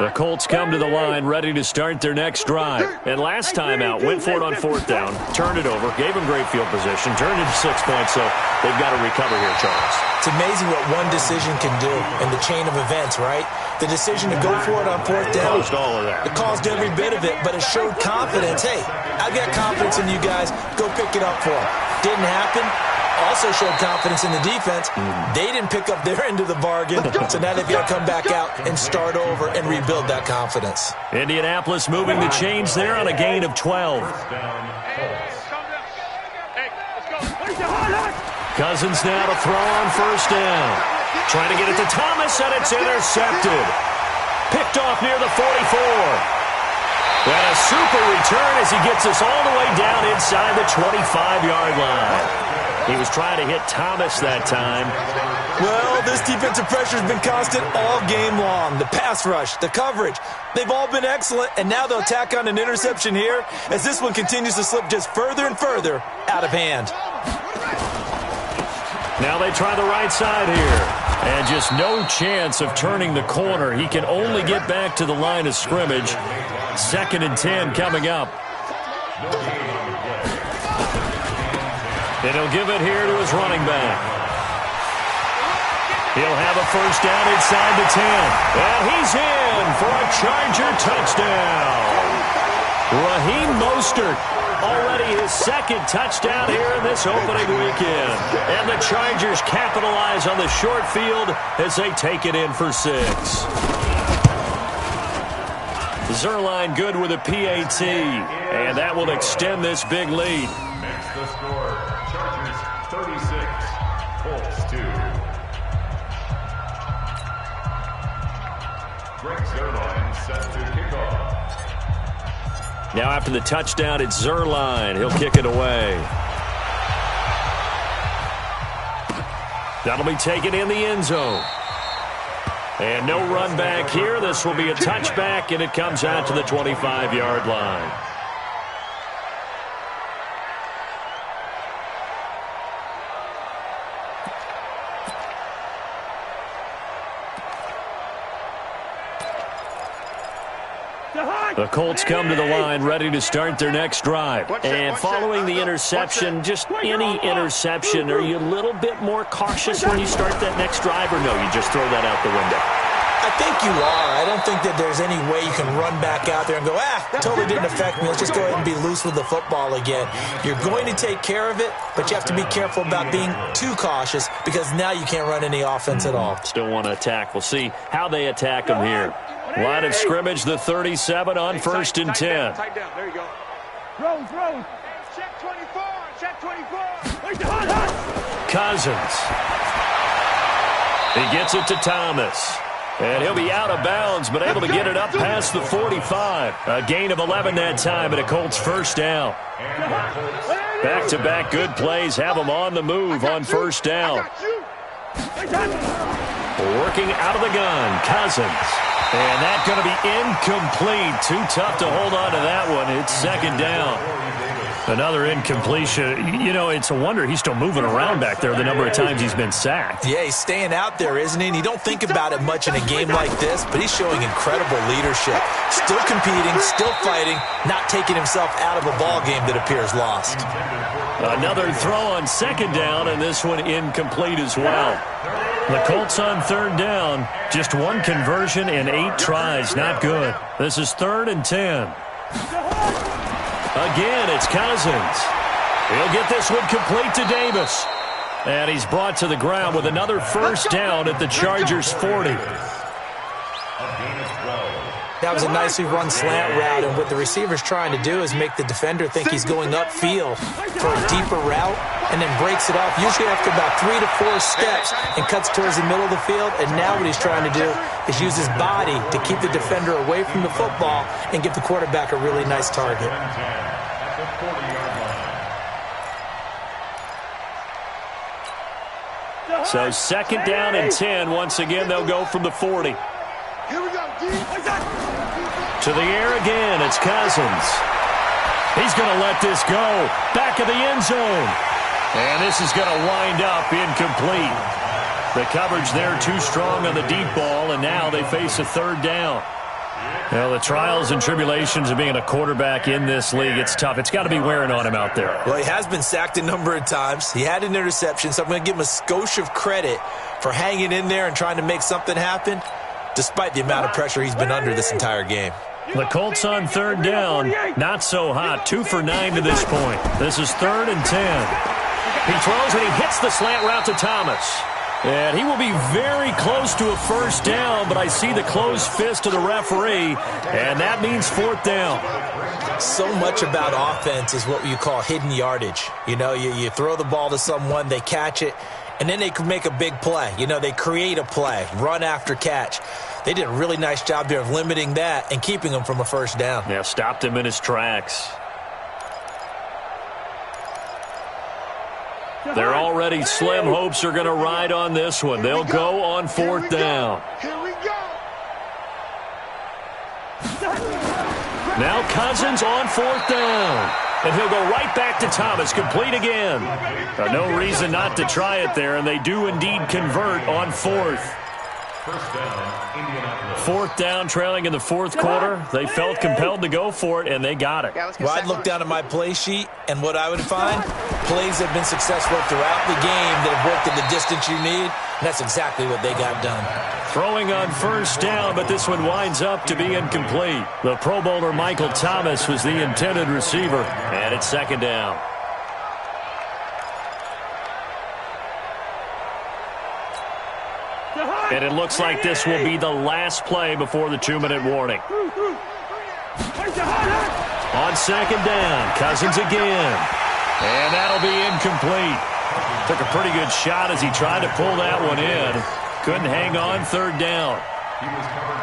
The Colts come to the line ready to start their next drive. And last time out, went for it on 4th down, turned it over, gave them great field position, turned it to 6 points, so they've got to recover here, Charles. It's amazing what one decision can do in the chain of events, right? The decision to go for it on 4th down. Caused all of that. It caused every bit of it, but it showed confidence. Hey, I've got confidence in you guys. Go pick it up for them. Didn't happen. Also showed confidence in the defense. They didn't pick up their end of the bargain, so now they've got to come back out and start over and rebuild that confidence. Indianapolis moving the chains there on a gain of 12. Cousins now to throw on 1st down. Trying to get it to Thomas, and it's intercepted. Picked off near the 44. And a super return as he gets us all the way down inside the 25-yard line. He was trying to hit Thomas that time. Well, this defensive pressure has been constant all game long. The pass rush, the coverage, they've all been excellent, and now they'll tack on an interception here as this one continues to slip just further and further out of hand. Now they try the right side here. And just no chance of turning the corner. He can only get back to the line of scrimmage. 2nd and 10 coming up. And he'll give it here to his running back. He'll have a 1st down inside the 10. And he's in for a Charger touchdown. Raheem Mostert, already his 2nd touchdown here in this opening weekend. And the Chargers capitalize on the short field as they take it in for 6. Zerline good with a PAT, and that will extend this big lead. Makes the score. Chargers 36, Colts 2. Greg Zerline set to kick off. Now after the touchdown, it's Zerline. He'll kick it away. That'll be taken in the end zone. And no run back here. This will be a touchback, and it comes out to the 25-yard line. The Colts come to the line ready to start their next drive. And following the interception, just any interception, are you a little bit more cautious when you start that next drive, or no, you just throw that out the window? I think you are. I don't think that there's any way you can run back out there and go, totally didn't affect me. Let's just go ahead and be loose with the football again. You're going to take care of it, but you have to be careful about being too cautious because now you can't run any offense at all. Still want to attack. We'll see how they attack them here. Line of scrimmage, the 37 on 1st and 10. Tight down. There you go. Throw. Check 24. Check 24. Cousins. He gets it to Thomas. And he'll be out of bounds, but able to get it up past the 45. A gain of 11 that time, and a Colts 1st down. Back-to-back good plays have them on the move on 1st down. Working out of the gun, Cousins. And that's going to be incomplete. Too tough to hold on to that one. It's 2nd down. Another incompletion. You know, it's a wonder he's still moving around back there the number of times he's been sacked. Yeah, he's staying out there, isn't he? And you don't think about it much in a game like this, but he's showing incredible leadership. Still competing, still fighting, not taking himself out of a ball game that appears lost. Another throw on 2nd down, and this one incomplete as well. The Colts on 3rd down. Just one conversion in 8 tries. Not good. This is 3rd and 10. Again, it's Cousins. He'll get this one complete to Davis. And he's brought to the ground with another 1st down at the Chargers 40. That was a nicely run slant route, and what the receiver's trying to do is make the defender think he's going upfield for a deeper route and then breaks it off, usually after about 3 to 4 steps, and cuts towards the middle of the field. And now what he's trying to do is use his body to keep the defender away from the football and give the quarterback a really nice target. So 2nd down and 10. Once again, they'll go from the 40. Here we go, To the air again, it's Cousins. He's going to let this go. Back of the end zone. And this is going to wind up incomplete. The coverage there too strong on the deep ball, and now they face a 3rd down. Well, the trials and tribulations of being a quarterback in this league, it's tough. It's got to be wearing on him out there. Well, he has been sacked a number of times. He had an interception, so I'm going to give him a skosh of credit for hanging in there and trying to make something happen, despite the amount of pressure he's been under this entire game. The Colts on third down. Not so hot. 2 for 9 to this point. This is 3rd and 10. He throws and he hits the slant route to Thomas. And he will be very close to a first down, but I see the closed fist of the referee, and that means 4th down. So much about offense is what you call hidden yardage. You know, you throw the ball to someone, they catch it, and then they can make a big play. You know, they create a play, run after catch. They did a really nice job there of limiting that and keeping him from a first down. Yeah, stopped him in his tracks. They're already slim hopes are going to ride on this one. They'll go on 4th down. Here we go. Now Cousins on 4th down. And he'll go right back to Thomas, complete again. No reason not to try it there, and they do indeed convert on 4th. First down, Indianapolis. 4th down, trailing in the 4th quarter. They felt compelled to go for it, and they got it. Well, I'd look down at my play sheet, and what I would find, plays have been successful throughout the game that have worked at the distance you need, and that's exactly what they got done. Throwing on first down, but this one winds up to be incomplete. The Pro Bowler Michael Thomas was the intended receiver, and it's 2nd down. And it looks like this will be the last play before the 2-minute warning. On 2nd down, Cousins again. And that'll be incomplete. Took a pretty good shot as he tried to pull that one in. Couldn't hang on 3rd down.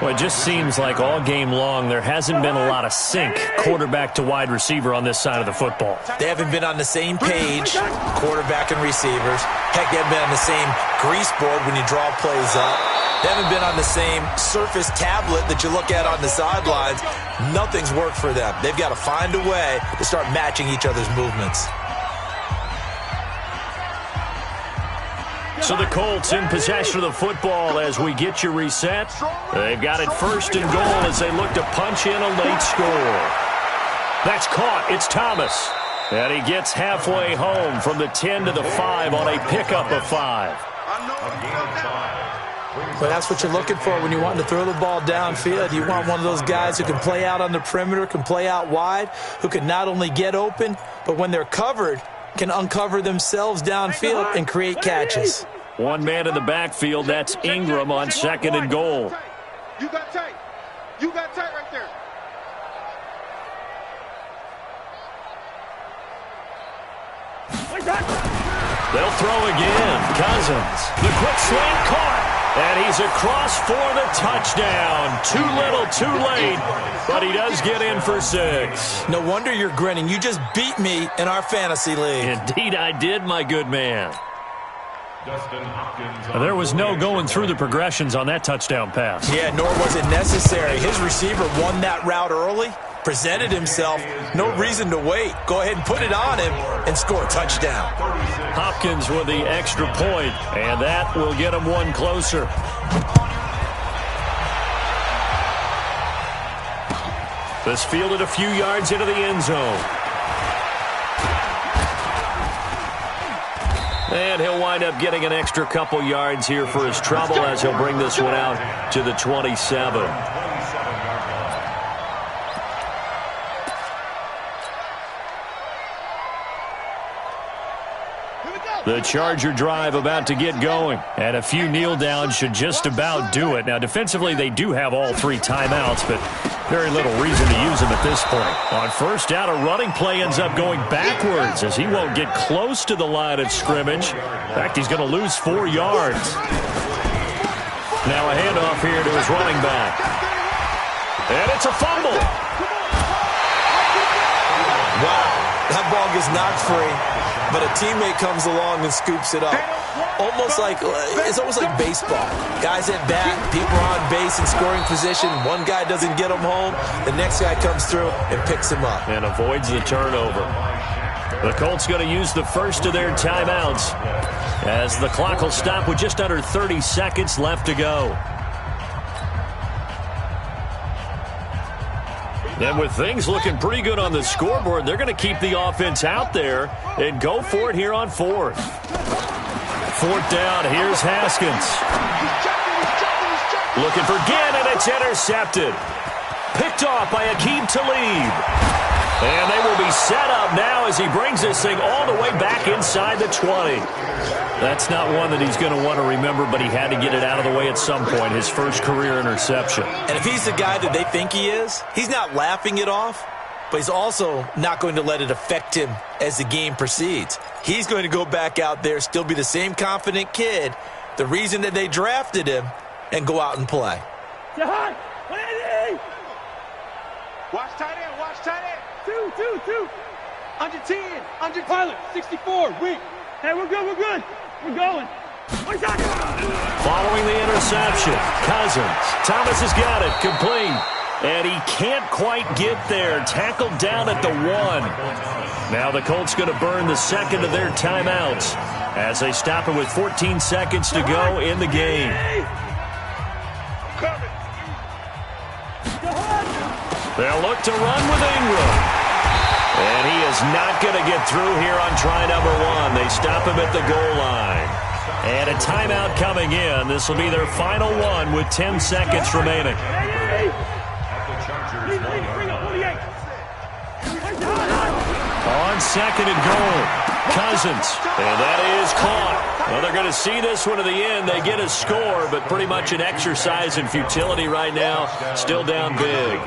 Well, it just seems like all game long there hasn't been a lot of sync quarterback to wide receiver on this side of the football. They haven't been on the same page, quarterback and receivers. Heck, they haven't been on the same grease board when you draw plays up. They haven't been on the same surface tablet that you look at on the sidelines. Nothing's worked for them. They've got to find a way to start matching each other's movements. So the Colts in possession of the football as we get you reset. They've got it 1st and goal as they look to punch in a late score. That's caught. It's Thomas. And he gets halfway home from the 10 to the 5 on a pickup of 5. Well, that's what you're looking for when you want to throw the ball downfield. You want one of those guys who can play out on the perimeter, can play out wide, who can not only get open, but when they're covered, can uncover themselves downfield and create catches. One man in the backfield, that's Ingram on 2nd and goal. You got tight. You got tight right there. They'll throw again. Cousins. The quick slant caught. And he's across for the touchdown. Too little, too late. But he does get in for 6. No wonder you're grinning. You just beat me in our fantasy league. Indeed I did, my good man. Dustin Hopkins. There was no going through the progressions on that touchdown pass. Yeah, nor was it necessary. His receiver won that route early, presented himself. No reason to wait. Go ahead and put it on him and score a touchdown. Hopkins with the extra point, and that will get him one closer. This fielded a few yards into the end zone. And he'll wind up getting an extra couple yards here for his trouble as he'll bring this one out to the 27. The Charger drive about to get going. And a few kneel downs should just about do it. Now, defensively, they do have all 3 timeouts, but very little reason to use them at this point. On first down, a running play ends up going backwards as he won't get close to the line of scrimmage. In fact, he's going to lose 4 yards. Now a handoff here to his running back. And it's a fumble. Wow, that ball gets knocked free, but a teammate comes along and scoops it up. It's almost like baseball. Guys at bat, people are on base in scoring position. One guy doesn't get him home. The next guy comes through and picks him up. And avoids the turnover. The Colts going to use the first of their timeouts as the clock will stop with just under 30 seconds left to go. And with things looking pretty good on the scoreboard, they're going to keep the offense out there and go for it here on fourth. Fourth down, here's Haskins. Looking for Gannon, it's intercepted. Picked off by Aqib Talib. And they will be set up now as he brings this thing all the way back inside the 20. That's not one that he's going to want to remember, but he had to get it out of the way at some point, his first career interception. And if he's the guy that they think he is, he's not laughing it off, but he's also not going to let it affect him as the game proceeds. He's going to go back out there, still be the same confident kid, the reason that they drafted him, and go out and play. Watch tight end, watch tight end. Two. Under 10, under pilot, 64, weak. Hey, we're good. We're going. Following the interception, Cousins. Thomas has got it, complete. And he can't quite get there. Tackled down at the 1. Now the Colts going to burn the second of their timeouts as they stop it with 14 seconds to go in the game. They'll look to run with Ingram. And he is not going to get through here on try number 1. They stop him at the goal line. And a timeout coming in. This will be their final one with 10 seconds remaining. On second and goal, Cousins. And that is caught. Well, they're going to see this one to the end. They get a score, but pretty much an exercise in futility right now. Still down big.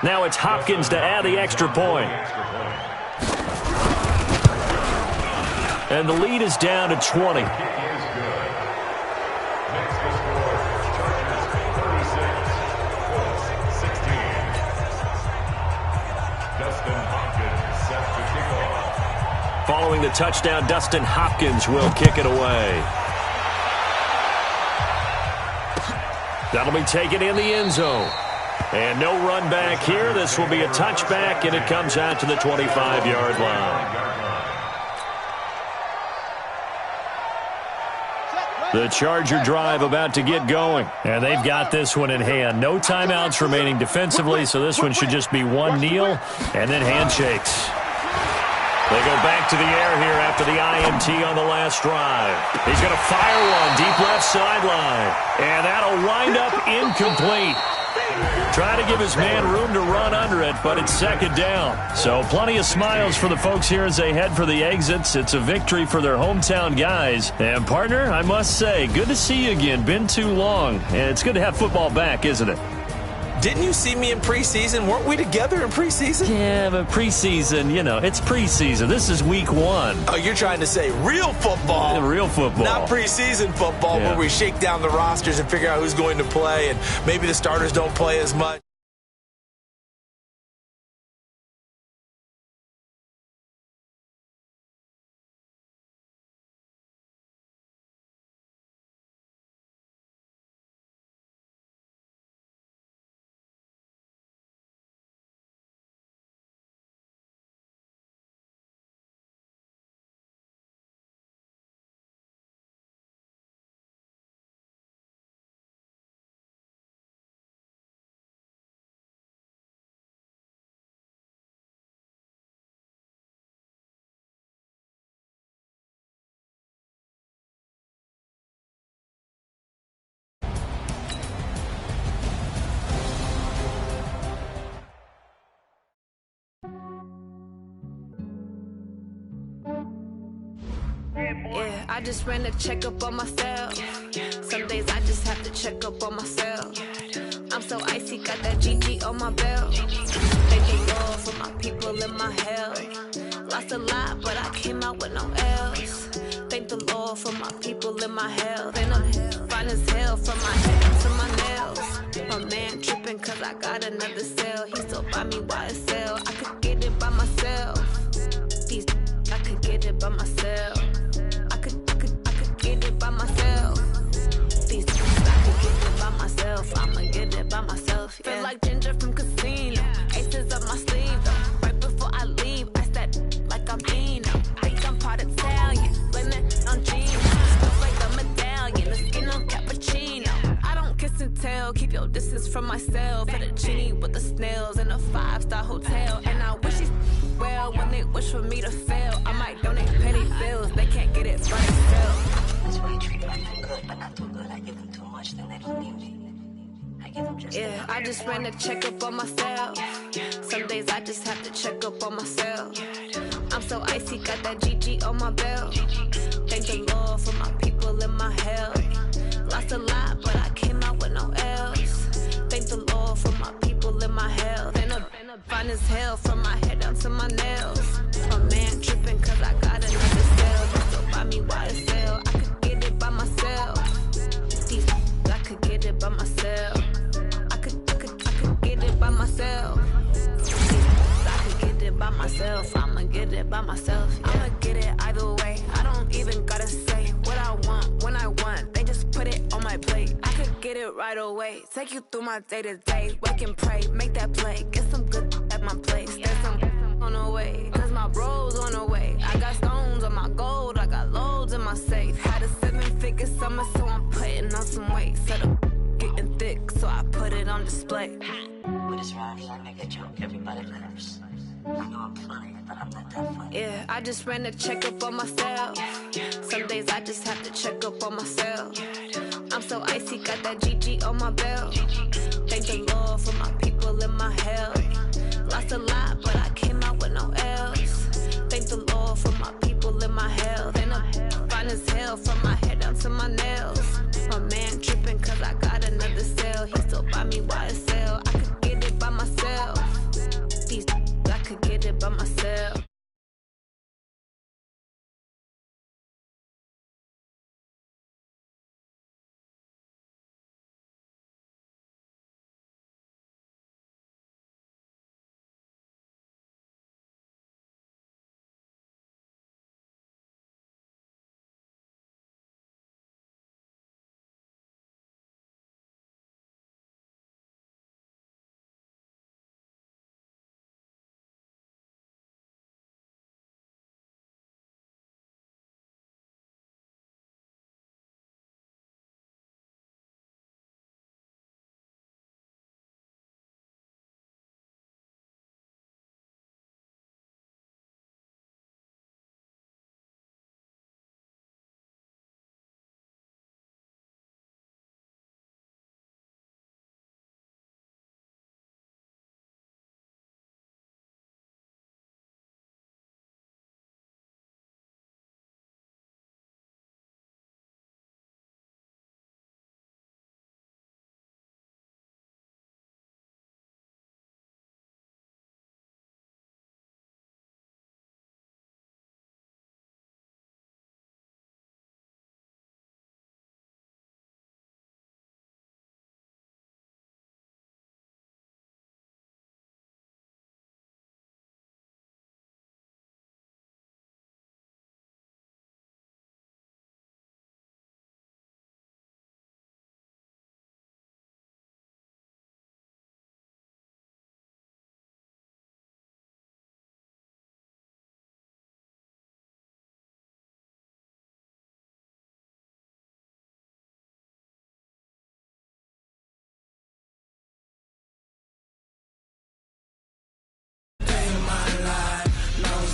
Now it's Hopkins to add the extra point. And the lead is down to 20. Following the touchdown, Dustin Hopkins will kick it away. That'll be taken in the end zone. And no run back here. This will be a touchback, and it comes out to the 25-yard line. The Charger drive about to get going. And they've got this one in hand. No timeouts remaining defensively, so this one should just be one kneel and then handshakes. They go back to the air here after the INT on the last drive. He's going to fire one deep left sideline. And that'll wind up incomplete. Trying to give his man room to run under it, but it's second down. So plenty of smiles for the folks here as they head for the exits. It's a victory for their hometown guys. And, partner, I must say, good to see you again. Been too long. And it's good to have football back, isn't it? Didn't you see me in preseason? Weren't we together in preseason? Yeah, but preseason, you know, it's preseason. This is week 1. Oh, you're trying to say real football. Real football. Not preseason football where we shake down the rosters and figure out who's going to play, and maybe the starters don't play as much. Yeah, I just ran a checkup on myself. Some days I just have to check up on myself. I'm so icy, got that GG on my belt. Thank the Lord for my people in my health. Lost a lot, but I came out with no else. Thank the Lord for my people in my health. And I'm fine as hell from my head to my nails. My man tripping cause I got another cell. He still buy me YSL. I could get it by myself. I could get it by myself. I could get it by myself. These I could get it by myself. I'ma get it by myself. Yeah. Feel like Ginger from Casino. Aces up my sleeve though. Right before I leave, I said like I'm Dino. Think I'm part Italian. Blame it on Gino. Smells like a medallion. The skin on cappuccino. I don't kiss and tell. Keep your distance from myself. Fettuccine with the snails and the 5 five-star hotel. And I wish these well when they wish for me to fail. I might donate petty bills, they can't get it for themselves. That's why I treat them too good, but not too good. I give them too much, then they don't need it. I give them just yeah, I just ran a checkup on myself. Some days I just have to check up on myself. I'm so icy, got that GG on my belt. Thank the Lord for my people in my health. Lost a lot, but I came out with no L's. Thank the Lord for my people in my health. And I'm fine as hell from my head down to my nails. My man tripping cause I got another cell. They still buy me YSL. I could get it by myself. These I could get it by myself. I could get it by myself. I could get it by myself. I'ma get it by myself. Yeah. I'ma get it either way. I don't even gotta say what I want when I want. They just put it on my plate. I could get it right away. Take you through my day to day. Wake and pray, make that play. Get some good at my place. There's some on the way. Cause my bro's on the way. I got stones on my gold. I got loads in my safe. Had a 7-figure summer, so I'm putting on some weight. Set up getting thick, so I put it on display. with his rhymes, I make a joke, everybody laughs. I know I'm funny, but I'm not that funny. Yeah, I just ran a checkup on myself. Some days I just have to check up on myself. I'm so icy, got that GG on my belt. Thank the Lord for my people in my health. Lost a lot, but I came out with no L's. Thank the Lord for my people in my health. And I'm fine as hell from my head down to my nails. My man tripping cause I got another cell. He still buy me YSL. I could get it by myself. These I could get it by myself.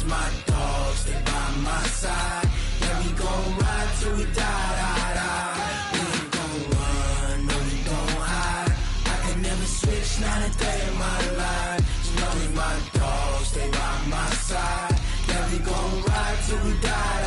My dogs, they by my side. Yeah, we gon' ride till we die. We ain't gon' run, no, we gon' hide. I can never switch, not a day in my life. You know we my dogs, they by my side. Yeah, we gon' ride till we die.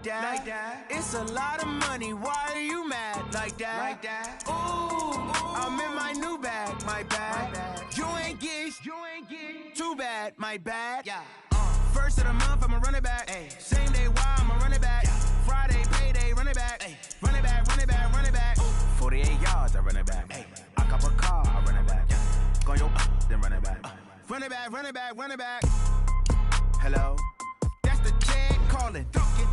Like that. It's a lot of money. Why are you mad like that? Ooh, I'm in my new bag. My bad. You ain't get too bad. My bad. Yeah. First of the month, I'ma run it back. Ay. Same day, why I'ma run it back. Yeah. Friday, payday, run it back. Ay. Run it back, run it back, run it back. 48 yards, I run it back. Ay. I cop a car, I run it back. Yeah. Go your then run it back. Run it back. run it back. Hello? That's the check calling.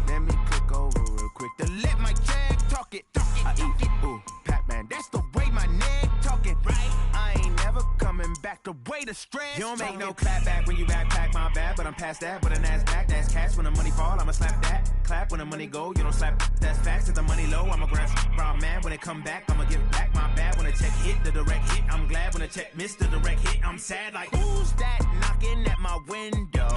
Let me click over real quick to let my check talk it. I eat, ooh, Pac-Man, that's the way my neck talking. Right? I ain't never coming back the way the stress. You don't make no clap back when you backpack, my bad, but I'm past that. With a NASDAQ, that's cash. When the money fall, I'ma slap that. Clap when the money go, you don't slap, that's facts. If the money low, I'ma grab raw man. When it come back, I'ma give back my bad. When the check hit, the direct hit, I'm glad. When the check missed the direct hit, I'm sad. Like, who's that knocking at my window?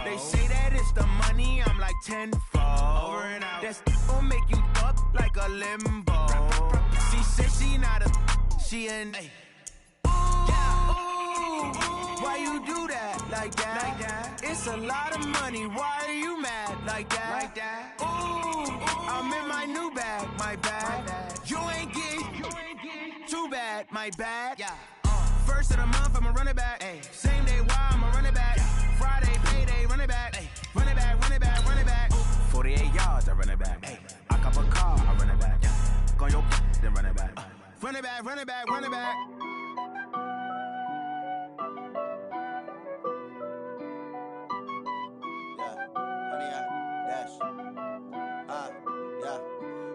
They say that it's the money, I'm like tenfold. Over and out. That's gon' make you up like a limbo. She said she not a, she an. Why you do that like that? It's a lot of money. Why are you mad like that? Ooh, I'm in my new bag, my bad. You ain't get too bad, my bad. Yeah. First of the month, I'ma run it back. Same day, why I'ma run it back. Friday, payday, run it back. Run it back, run it back, run it back. 48 yards, I run it back. I cop a car, I run it back. Go your then run it back. Run it back, run it back, run it back.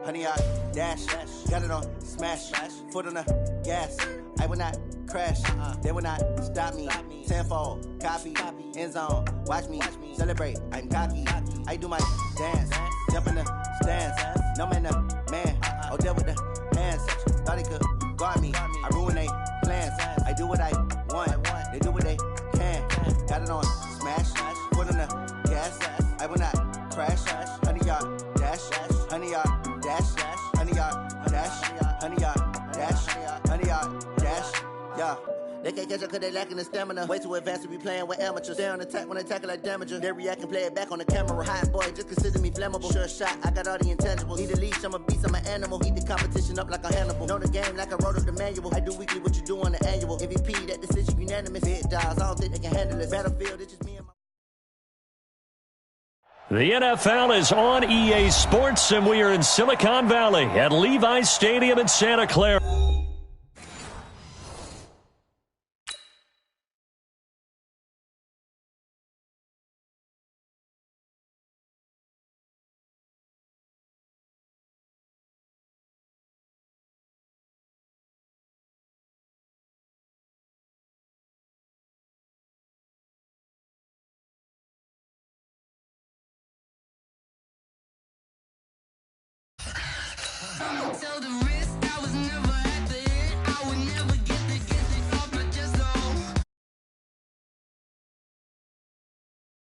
Honey, I dash, got it on smash, foot on the gas. I will not crash, they will not stop me. Tenfold, copy, end zone, watch me celebrate. I'm cocky, I do my dance, jump in the stands. No man, man, oh there with the hands. Thought he could guard me, I ruin they plans. I do what I want, they do what they can. Got it on smash, foot on the gas. I will not crash, honey, y'all dash, honey, y'all dash, honey, y'all dash, honey, y'all dash, honey, y'all dash, yeah. They can't catch up cause they lacking the stamina. Way too advanced to be playing with amateurs. Stay on attack when they tackle like damager. They react and play it back on the camera. Hot boy, just consider me flammable. Sure shot, I got all the intangibles. Need a leash, I'm a beast, I'm an animal. Eat the competition up like a Hannibal. Know the game like I wrote up the manual. I do weekly what you do on the annual. MVP, that decision unanimous. Big dogs, I don't think they can handle this. Battlefield, it's just me and my... The NFL is on EA Sports, and we are in Silicon Valley at Levi's Stadium in Santa Clara. Till the